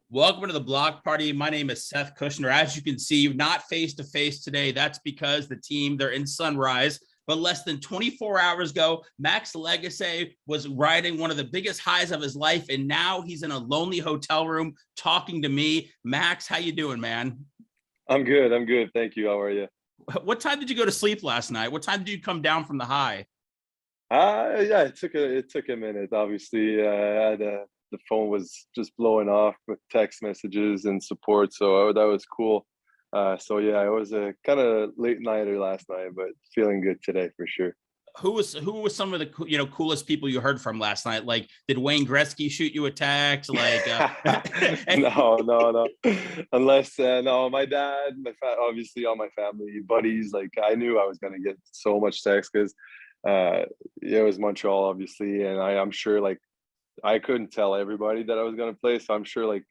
Welcome to the block party. My name is Seth Kushner. As you can see, not face to face today. That's because the team, they're in Sunrise. But less than 24 hours ago, Max Lagace was riding one of the biggest highs of his life, and now he's in a lonely hotel room talking to me. Max, how you doing, man? I'm good. I'm good. Thank you. How are you? What time did you go to sleep last night? What time did you come down from the high? Yeah, it took a minute. Obviously, the phone was just blowing off with text messages and support, so that was cool. So yeah, it was a kind of late nighter last night, but feeling good today for sure. Who was some of the coolest people you heard from last night? Like, did Wayne Gretzky shoot you a text? Like, No, no, no. Unless no, my dad, obviously all my family, buddies. Like I knew I was gonna get so much text because uh, it was Montreal, obviously, and I'm sure like I couldn't tell everybody that I was gonna play, so I'm sure like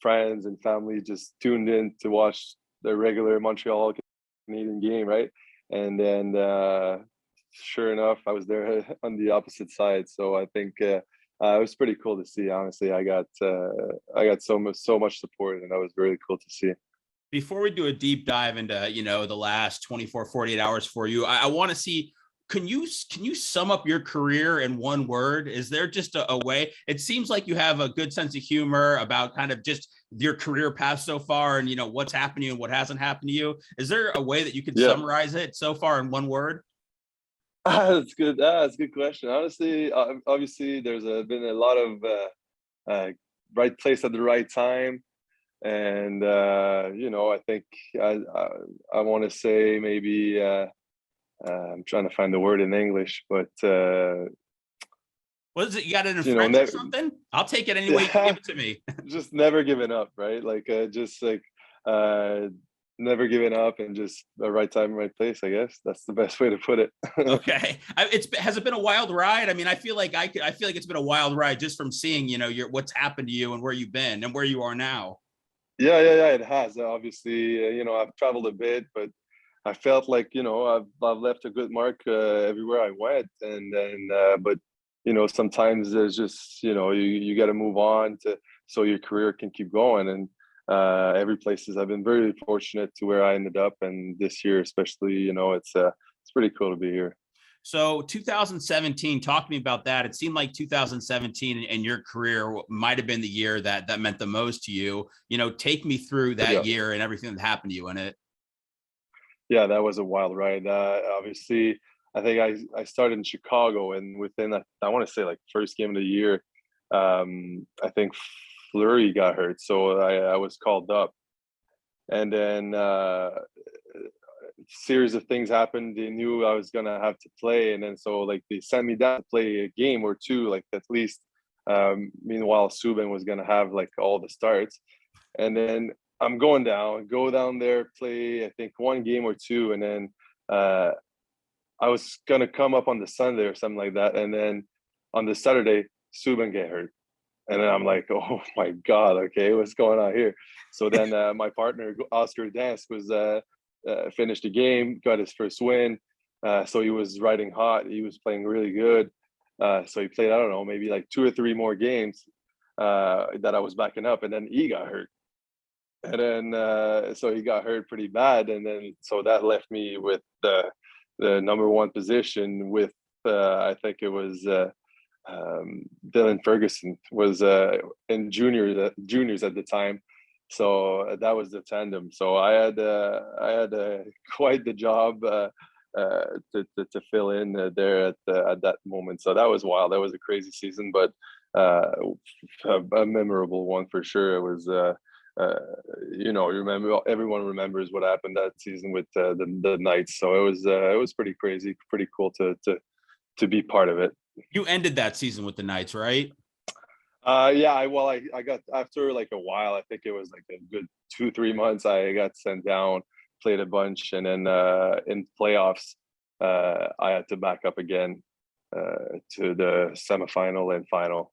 friends and family just tuned in to watch the regular Montreal Canadian game, right? And then sure enough, I was there on the opposite side. So I think it was pretty cool to see. Honestly, I got so much support, and that was really cool to see. before we do a deep dive into the last 24, 48 hours for you, I want to see, can you sum up your career in one word? Is there just a way? It seems like you have a good sense of humor about kind of just your career path so far, and what's happened to you and what hasn't happened to you. Is there a way that you could Yeah, summarize it so far in one word? that's good. That's a good question. Honestly, obviously, been a lot of right place at the right time, and I think I want to say maybe. I'm trying to find the word in English, but What is it? You got it in you know, French or ne- something? I'll take it any way you can yeah, give it to me. just never giving up, right? Like just like uh, never giving up, and just the right time, right place. I guess that's the best way to put it. Okay. Has it been a wild ride? I mean, I feel like it's been a wild ride just from seeing, your what's happened to you and where you've been and where you are now. Yeah. It has obviously. I've traveled a bit, but I felt like I've left a good mark everywhere I went, and then but sometimes there's just you got to move on to so your career can keep going, and every places I've been very fortunate to where I ended up, and this year especially, it's pretty cool to be here. So 2017, talk to me about that. It seemed like 2017 and your career might have been the year that meant the most to you. Take me through that Yeah, year and everything that happened to you in it. yeah, that was a wild ride. Obviously, I think I started in Chicago, and within I want to say like first game of the year, I think Fleury got hurt, so I was called up, and then series of things happened. They knew I was gonna have to play, and then so like they sent me down to play a game or two, like at least. Meanwhile, Subban was gonna have like all the starts, and then go down there, play I think one game or two, and then uh, I was gonna come up on the Sunday or something like that, and then on the Saturday, Subban get hurt, and then I'm like, oh my god, okay, what's going on here? So then my partner Oscar Dansk was finished the game, got his first win, so he was riding hot. He was playing really good. So he played, I don't know, maybe like two or three more games that I was backing up, and then he got hurt, and then so he got hurt pretty bad, and then so that left me with the number one position with I think it was Dylan Ferguson was in juniors at the time, so that was the tandem. So I had quite the job to fill in there at that moment. So that was wild. That was a crazy season, but uh, a memorable one for sure. It was. Uh, remember everyone remembers what happened that season with the Knights. So it was pretty crazy, pretty cool to be part of it. You ended that season with the Knights, right? Yeah, I got after like a while, I think it was like a good 2 3 months, I got sent down, played a bunch, and then in playoffs, I had to back up again to the semifinal and final.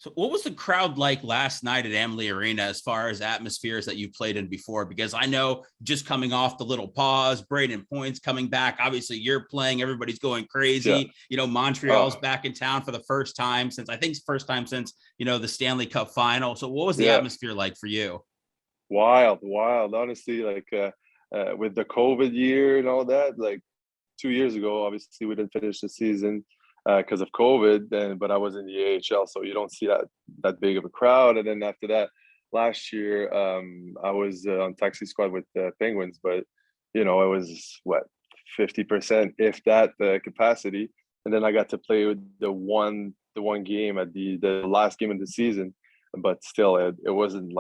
So what was the crowd like last night at Amalie Arena as far as atmospheres that you played in before? Because I know just coming off the little pause, Braden Point's coming back. Obviously, you're playing. Everybody's going Yeah. crazy. Montreal's Oh, back in town for the first time since, I think, first time since, the Stanley Cup final. So what was the yeah. atmosphere like for you? Wild, wild. Honestly, like with the COVID year and all that, like 2 years ago, obviously we didn't finish the season because of COVID. Then, but I was in the AHL, so you don't see that big of a crowd. And then after that, last year, I was on taxi squad with the Penguins, but it was what 50%, if that, capacity. And then I got to play with the one game at the last game of the season, but still, it wasn't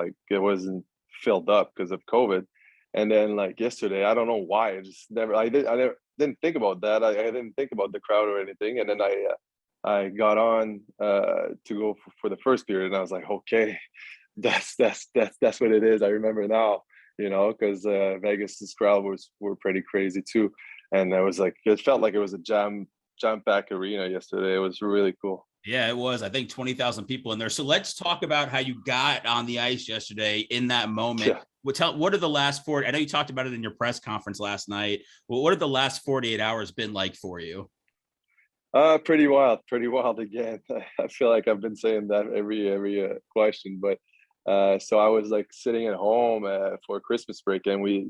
filled up because of COVID. And then like yesterday, I don't know why. I never didn't think about that. I didn't think about the crowd or anything. And then I got on to go for the first period, and I was like, okay, that's what it is. I remember now, because Vegas's crowd were pretty crazy too, and it felt like it was a jam packed arena yesterday. It was really cool. Yeah, it was. I think 20,000 people in there. So let's talk about how you got on the ice yesterday in that moment. Yeah. What are the last four? I know you talked about it in your press conference last night. Well, what have the last 48 hours been like for you? Pretty wild again. I feel like I've been saying that every question, but so I was like sitting at home for Christmas break, and we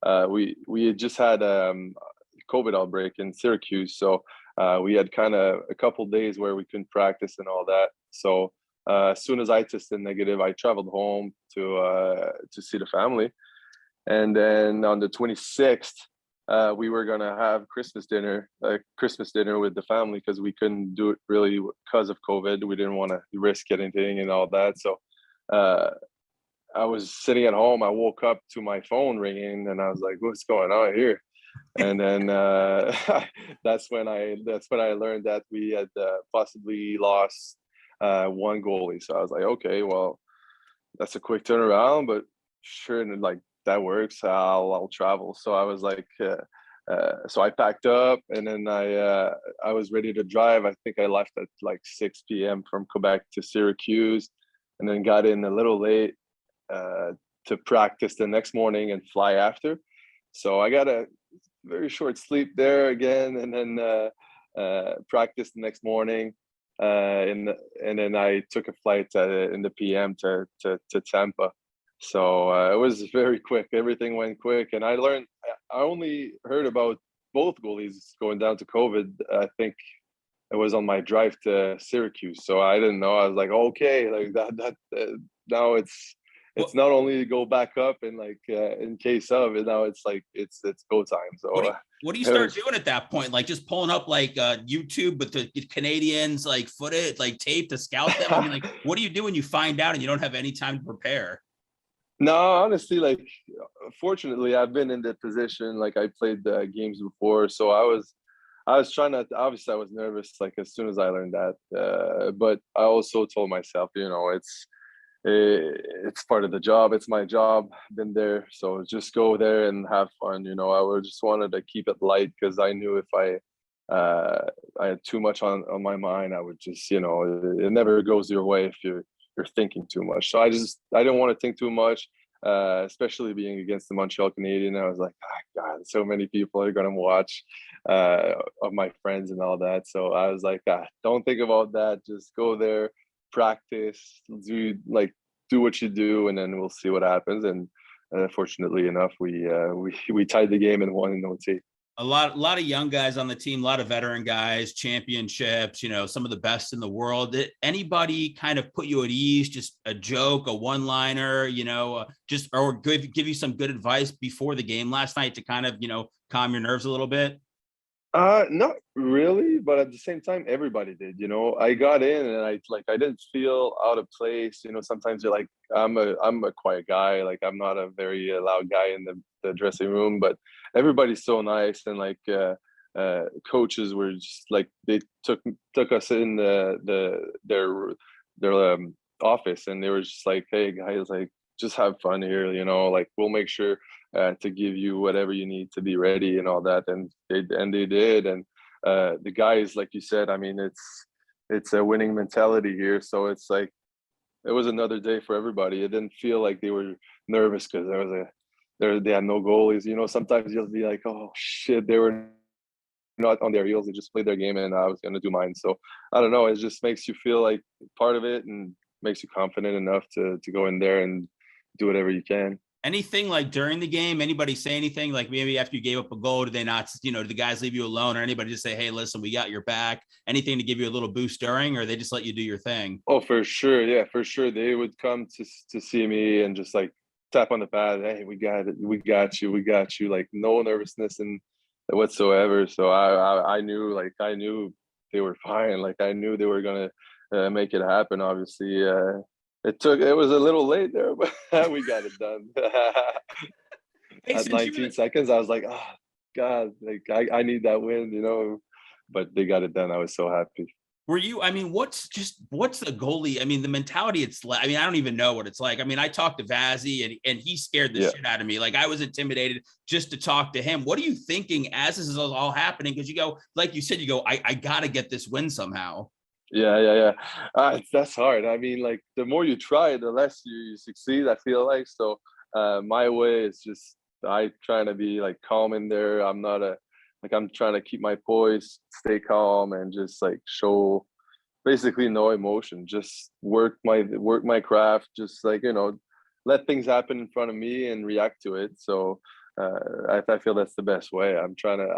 had just had COVID outbreak in Syracuse, so we had kind of a couple days where we couldn't practice and all that. So as soon as I tested negative, I traveled home to see the family, and then on the 26th, we were gonna have Christmas dinner with the family because we couldn't do it really because of COVID. We didn't want to risk anything and all that. So uh, I was sitting at home. I woke up to my phone ringing, and I was like, "What's going on here?" And then that's when I learned that we had possibly lost one goalie. So I was like, okay, well, that's a quick turnaround, but sure, and like that works. I'll travel. So I was like, so I packed up, and then I was ready to drive. I think I left at like 6 p.m. from Quebec to Syracuse, and then got in a little late uh, to practice the next morning and fly after. So I got a very short sleep there again, and then practice the next morning. And then I took a flight in the PM to Tampa. So it was very quick. Everything went quick, and I learned. I only heard about both goalies going down to COVID. I think it was on my drive to Syracuse, so I didn't know. I was like, okay, like that. Now it's What not only to go back up and like in case of it. Now it's like it's go time. what So do you what do you it start was doing at that point? Like just pulling up like YouTube, but the Canadians like footage, like tape to scout them. I mean, like, what do you do when you find out and you don't have any time to prepare? no, honestly, like fortunately, I've been in that position. Like I played the games before, so I was trying to. Obviously, I was nervous. Like as soon as I learned that, but I also told myself, it's part of the job. It's my job. Been there, so just go there and have fun. I would just wanted to keep it light because I knew if I had too much on my mind, I would just it never goes your way if you're thinking too much. So I didn't want to think too much, especially being against the Montreal Canadiens. I was like, God, so many people are gonna watch of my friends and all that. So I was like, don't think about that. Just go there, practice, do what you do, and then we'll see what happens. And fortunately enough, we tied the game and won in OT. A lot of young guys on the team, a lot of veteran guys, championships, some of the best in the world. Did anybody kind of put you at ease? Just a joke, a one-liner, just or give you some good advice before the game last night to kind of, calm your nerves a little bit? Not really, but at the same time, everybody did. I got in and I didn't feel out of place. Sometimes you're like, I'm a quiet guy. Like I'm not a very loud guy in the dressing room, but everybody's so nice, and like coaches were just like they took us in their office, and they were just like, hey guys, like just have fun here. Like we'll make sure to give you whatever you need to be ready and all that. And they did. And the guys, like you said, I mean, it's a winning mentality here. So it's like it was another day for everybody. It didn't feel like they were nervous because they had no goalies. You know, sometimes you'll be like, oh shit, they were not on their heels. They just played their game, and I was gonna do mine. So I don't know. It just makes you feel like part of it, and makes you confident enough to go in there and do whatever you can. Anything like during the game, anybody say anything like maybe after you gave up a goal, did they not, did the guys leave you alone, or anybody just say, hey, listen, we got your back? Anything to give you a little boost during, or they just let you do your thing? Oh, for sure. Yeah, for sure. They would come to see me and just like tap on the pad. Hey, we got it. We got you. We got you. Like no nervousness and whatsoever. So I knew they were fine. Like I knew they were gonna make it happen. Obviously, it was a little late there, but we got it done. Hey, At since you 19 seconds, I was like, oh God, like I need that win, you know. But they got it done. I was so happy. were you, I mean, what's the goalie? I mean, the mentality it's like, I mean, I don't even know what it's like. I mean, I talked to Vazzy and he scared the Yeah. shit out of me. Like I was intimidated just to talk to him. What are you thinking as this is all happening? Because you go, like you said, you go, I gotta get this win somehow. Yeah. That's hard. I mean, like the more you try, the less you succeed. I feel like so. My way is just I trying to be like calm in there. I'm not a like I'm trying to keep my poise, stay calm, and just like show basically no emotion. Just work my craft. Just like let things happen in front of me and react to it. So I feel that's the best way. I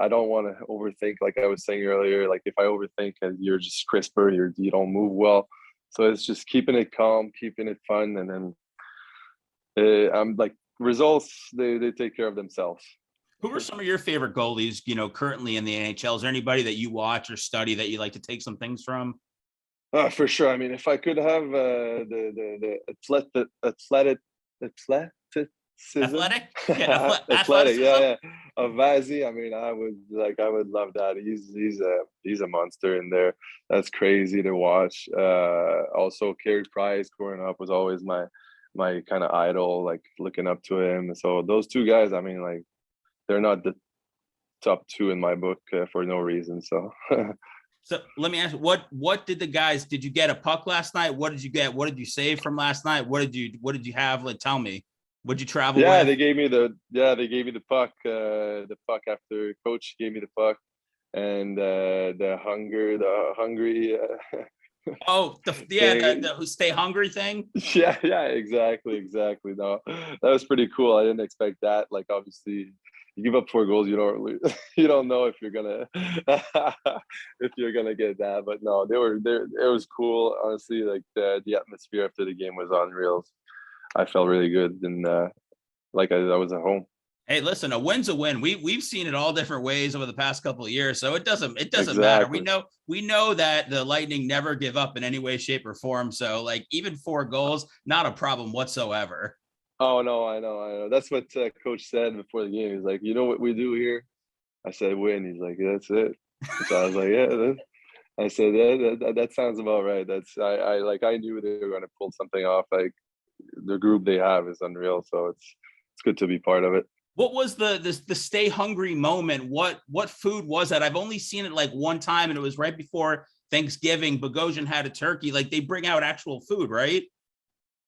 don't want to overthink, like I was saying earlier. Like if I overthink, you're just crisper, you don't move well. So it's just keeping it calm, keeping it fun, and then I'm like results. They take care of themselves. Who are some of your favorite goalies, currently in the NHL? Is there anybody that you watch or study that you like to take some things from? For sure. I mean, if I could have the athleticism, Athletic? Yeah, athletic, athleticism. yeah, of Vazzy. I mean, I would love that. He's a monster in there. That's crazy to watch. Also, Carey Price growing up was always my kind of idol, like looking up to him. So those two guys, I mean, like they're not the top two in my book for no reason. So. So let me ask you, what did you get a puck last night? What did you get? What did you save from last night? What did you have? Like, tell me, what'd you travel Yeah, with? they gave me the puck after coach gave me the puck, and the hungry Oh, thing. the stay hungry thing. Yeah, exactly. No, that was pretty cool. I didn't expect that. Like obviously you give up 4 goals, you don't you don't know if you're gonna if you're gonna get that. But no, they were there. It was cool. Honestly, like the atmosphere after the game was unreal. I felt really good, and like I was at home. Hey, listen, a win's a win. We've seen it all different ways over the past couple of years, so it doesn't matter. We Exactly. know that the Lightning never give up in any way, shape, or form. So like even 4 goals, not a problem whatsoever. Oh no, I know. That's what coach said before the game. He's like, you know what we do here? I said win. He's like, yeah, that's it. So I was like, yeah. I said that sounds about right. I knew they were gonna pull something off. Like the group they have is unreal. So it's good to be part of it. What was the stay hungry moment? What food was that? I've only seen it like one time, and it was right before Thanksgiving. Bogosian had a turkey. Like they bring out actual food, right?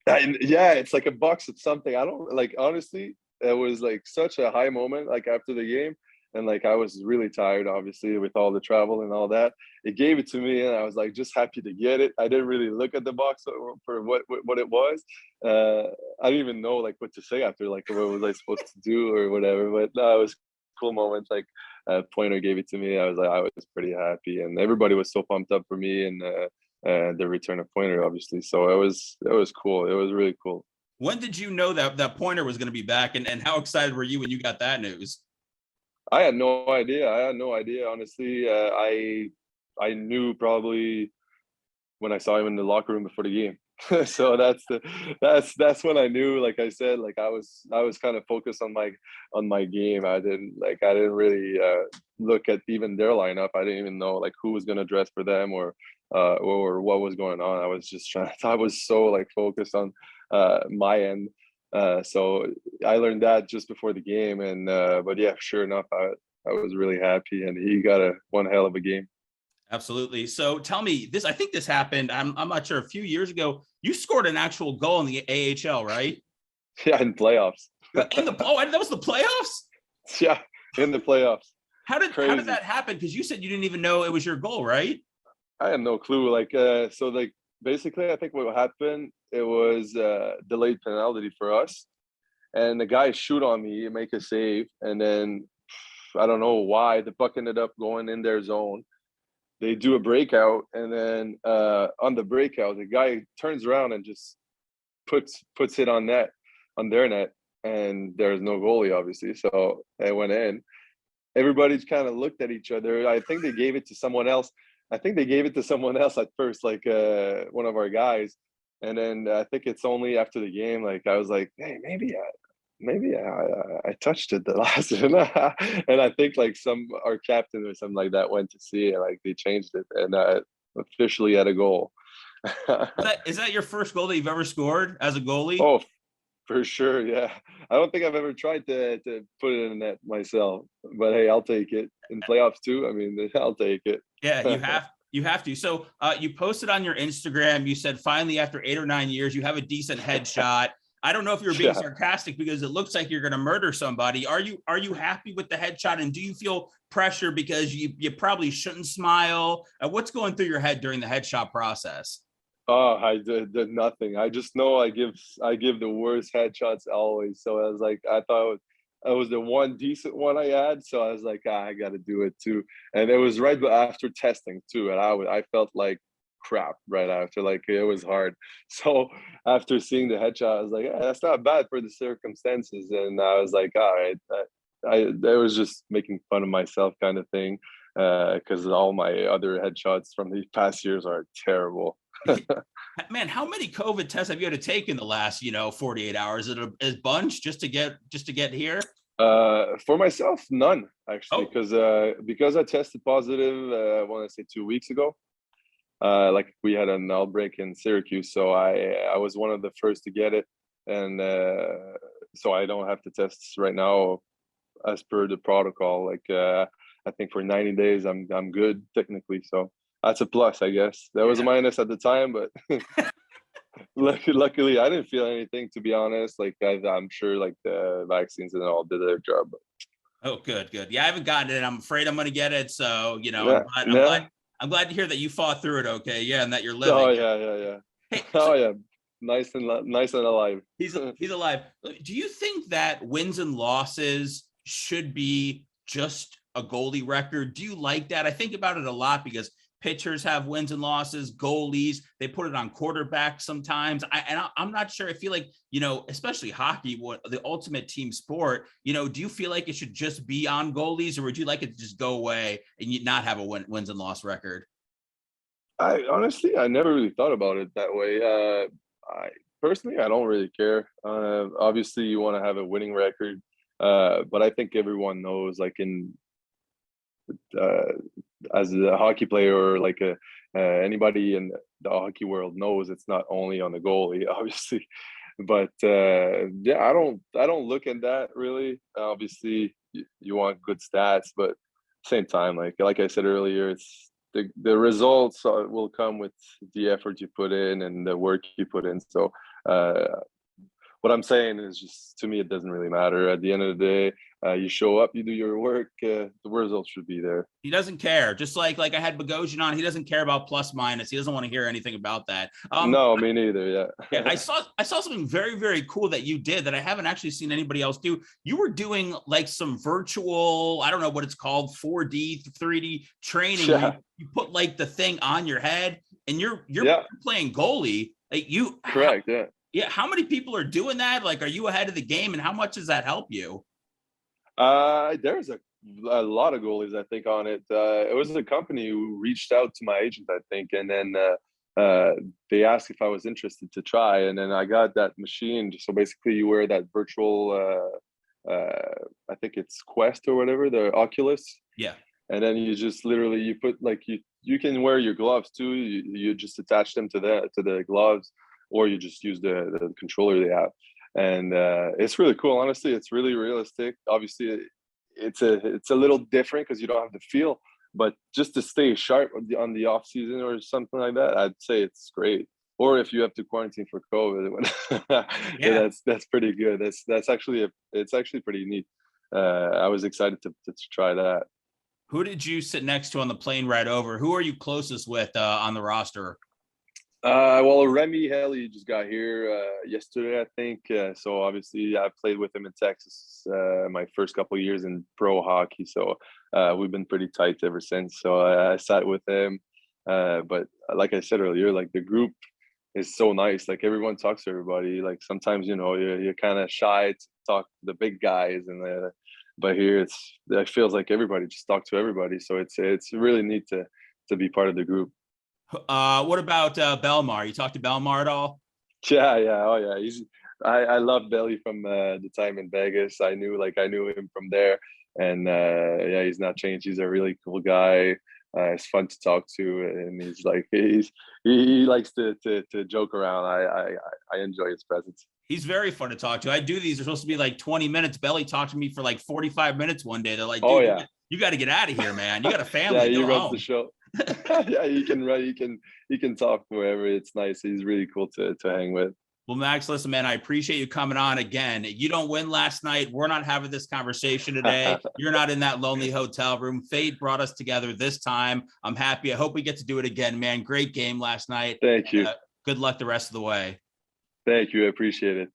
Yeah, it's like a box of something. I don't like honestly. It was like such a high moment, like after the game, and like I was really tired, obviously, with all the travel and all that. It gave it to me, and I was like just happy to get it. I didn't really look at the box for what it was. I didn't even know like what to say after, like what was I supposed to do or whatever. But no, it was a cool moment. Like Pointer gave it to me. I was pretty happy, and everybody was so pumped up for me and. The return of Pointer, obviously. So it was cool. It was really cool. When did you know that Pointer was going to be back, and how excited were you when you got that news? I had no idea. Honestly. I knew probably when I saw him in the locker room before the game. So that's when I knew. Like I said, like I was kind of focused on my game. I didn't really look at even their lineup. I didn't even know like who was gonna dress for them or what was going on. I was just trying. I was so like focused on my end. So I learned that just before the game, and but yeah, sure enough, I was really happy, and he got one hell of a game. Absolutely. So tell me this. I think this happened. I'm not sure. A few years ago, you scored an actual goal in the AHL, right? Yeah, in playoffs. In the that was the playoffs. Yeah, in the playoffs. How did Crazy. that happen? Because you said you didn't even know it was your goal, right? I had no clue. Like, so like basically, I think what happened, it was delayed penalty for us, and the guy shoot on me, make a save, and then I don't know why the puck ended up going in their zone. They do a breakout, and then on the breakout, the guy turns around and just puts it on their net, and there's no goalie, obviously. So it went in. Everybody's kind of looked at each other. I think they gave it to someone else. I think they gave it to someone else at first, like one of our guys. And then I think it's only after the game, like I was like, hey, maybe I touched it the last one. And I think like our captain or something like that went to see it, like they changed it and officially had a goal. Is that your first goal that you've ever scored as a goalie? Oh, for sure, yeah. I don't think I've ever tried to put it in the net myself, but hey, I'll take it in playoffs too. I mean, I'll take it. Yeah, you have to. So you posted on your Instagram. You said finally after 8 or 9 years, you have a decent headshot. I don't know if you're being Yeah. sarcastic because it looks like you're going to murder somebody. Are you happy with the headshot? And do you feel pressure because you probably shouldn't smile? What's going through your head during the headshot process? Oh, I did nothing. I just know I give the worst headshots always. So I was like, I thought it was the one decent one I had. So I was like, I got to do it too. And it was right after testing too, and I felt like crap right after. Like it was hard. So after seeing the headshot, I was like, that's not bad for the circumstances. And I was like, all right, I was just making fun of myself kind of thing, because all my other headshots from the past years are terrible. Man, how many COVID tests have you had to take in the last 48 hours? Is it a bunch just to get here? For myself, none actually, Oh, because I tested positive. I want to say 2 weeks ago. Like we had an outbreak in Syracuse, so I was one of the first to get it, and so I don't have to test right now as per the protocol. Like I think for 90 days, I'm good technically. So that's a plus, I guess. That was a yeah. minus at the time, but luckily I didn't feel anything, to be honest. Like I'm sure like the vaccines and all did their job. Oh, good, good. Yeah, I haven't gotten it. I'm afraid I'm going to get it. So, I'm Yeah, glad. I'm glad. yeah. I'm glad to hear that you fought through it. Okay, yeah, and that you're living. Oh yeah, yeah, yeah. Hey, so Oh yeah, nice and alive. he's alive. Do you think that wins and losses should be just a goalie record? Do you like that? I think about it a lot because pitchers have wins and losses, goalies, they put it on quarterbacks sometimes. I'm not sure. I feel like, especially hockey, what the ultimate team sport, do you feel like it should just be on goalies, or would you like it to just go away and you not have a wins and loss record? I honestly, I never really thought about it that way. I personally, I don't really care. Obviously, you want to have a winning record, but I think everyone knows, like in uh, as a hockey player or like anybody in the hockey world knows, it's not only on the goalie, obviously. But yeah, I don't look at that really. Obviously, you want good stats, but same time, like I said earlier, it's the results will come with the effort you put in and the work you put in. So uh, what I'm saying is just, to me, it doesn't really matter. At the end of the day, you show up, you do your work, the results should be there. He doesn't care. Just like I had Bogosian on, he doesn't care about plus minus. He doesn't want to hear anything about that. No, me neither. Yeah, I Yeah. saw I saw something very, very cool that you did that I haven't actually seen anybody else do. You were doing like some virtual, I don't know what it's called, 4D, 3D training where you, Yeah. you put like the thing on your head and you're Yeah. playing goalie. Like Correct. Yeah. yeah, how many people are doing that? Like, are you ahead of the game and how much does that help you? There's a lot of goalies, I think, on it. It was a company who reached out to my agent, I think, and then they asked if I was interested to try, and then I got that machine. So basically, you wear that virtual, I think it's Quest or whatever, the Oculus, Yeah. and then you just literally you put like you can wear your gloves too. You just attach them to the gloves, or you just use the controller they have, and it's really cool. Honestly, it's really realistic. Obviously, it's a little different because you don't have the feel, But just to stay sharp on the off season or something like that, I'd say it's great. Or if you have to quarantine for COVID, Yeah. that's pretty good. It's actually pretty neat. I was excited to try that. Who did you sit next to on the plane ride over? Who are you closest with on the roster? Well, Remy Helly just got here yesterday, I think. So obviously, I played with him in Texas my first couple of years in pro hockey. So we've been pretty tight ever since. So I sat with him. But like I said earlier, like the group is so nice. Like everyone talks to everybody. Like sometimes you're kind of shy to talk to the big guys, but here it feels like everybody just talk to everybody. So it's really neat to be part of the group. What about Belmar? You talked to Belmar at all? Yeah. Oh, yeah. I love Belly from the time in Vegas. I knew him from there, and yeah, he's not changed. He's a really cool guy. It's fun to talk to, and he likes to joke around. I enjoy his presence. He's very fun to talk to. I do these. They're supposed to be like 20 minutes. Belly talked to me for like 45 minutes one day. They're like, dude, Oh yeah, you got to get out of here, man. You got a yeah. family. He Go runs home. the show. Yeah, he can run. He can talk wherever. It's nice. He's really cool to hang with. Well, Max, listen, man, I appreciate you coming on again. You don't win last night. We're not having this conversation today. You're not in that lonely hotel room. Fate brought us together this time. I'm happy. I hope we get to do it again, man. Great game last night. Thank you. Good luck the rest of the way. Thank you. I appreciate it.